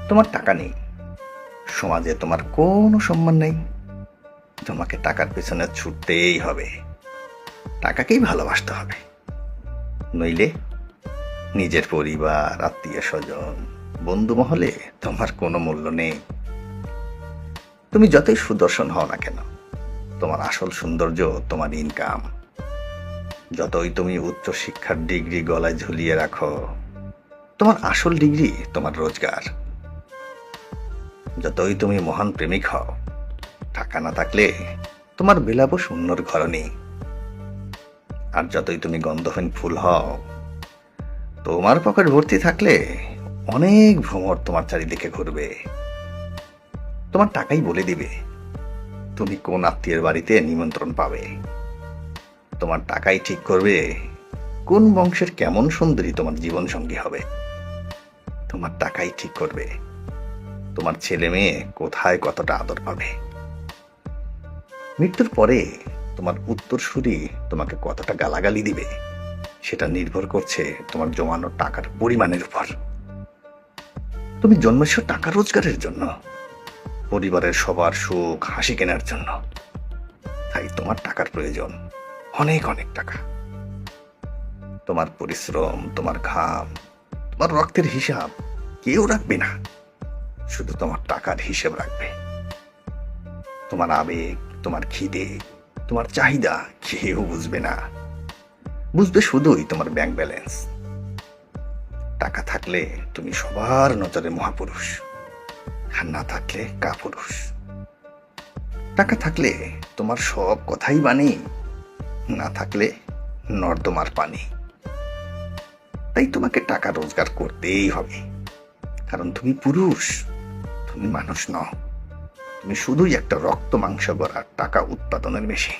তোমার টাকা নেই, সমাজে তোমার কোনো সম্মান নেই, তোমাকে টাকার পেছনে ছুটতেই হবে, টাকাকেই ভালোবাসতে হবে। নইলে নিজের পরিবার, আত্মীয় স্বজন, বন্ধু মহলে তোমার কোনো মূল্য নেই। তুমি যতই সুদর্শন হও না কেন, তোমার আসল সৌন্দর্য তোমার ইনকাম। যতই তুমি উচ্চ শিক্ষার ডিগ্রি গলায় ঝুলিয়ে রাখো, তোমার আসল ডিগ্রি তোমার রোজগার। যতই তুমি মহান প্রেমিক হও, টাকা না থাকলে তোমার বিলাপ শূন্যর ঘর নেই। আর যতই তুমি গন্ধহীন ফুল হও, তোমার পকেট ভর্তি থাকলে অনেক ভ্রমর তোমার চারিদিকে ঘুরবে। তোমার টাকাই বলে দিবে তুমি কোন আত্মীয়ের বাড়িতে নিমন্ত্রণ পাবে। তোমার টাকাই ঠিক করবে কোন বংশের কেমন সুন্দরী তোমার জীবন সঙ্গী হবে। তোমার টাকাই ঠিক করবে তোমার ছেলে মেয়ে কোথায় কতটা আদর পাবে। মৃত্যুর পরে তোমার উত্তরসূরি তোমাকে কতটা গালাগালি দিবে, সেটা নির্ভর করছে তোমার জমানো টাকার পরিমাণের উপর। তুমি জন্মেছ টাকা রোজগারের জন্য, পরিবারের সবার সুখ হাসি কেনার জন্য। তাই তোমার টাকার প্রয়োজন অনেক অনেক টাকা। তোমার পরিশ্রম, তোমার ঘাম, তোমার রক্তের হিসাব কেউ রাখবে না, শুধু তোমার টাকার হিসেব রাখবে। তোমার আবেগ, তোমার খিদে, তোমার চাহিদা কেউ বুঝবে না, বুঝবে শুধুই তোমার ব্যাংক ব্যালেন্স। টাকা থাকলে তুমি সবার নজরে মহাপুরুষ, আর না থাকলে কাপুরুষ। টাকা থাকলে তোমার সব কথাই বাণী, না থাকলে নর্দমার পানি। তাই তোমাকে টাকা রোজগার করতেই হবে, কারণ তুমি পুরুষ, তুমি মানুষ নও। তুমি শুধুই একটা রক্ত মাংস গড়া টাকা উৎপাদনের মেশিন।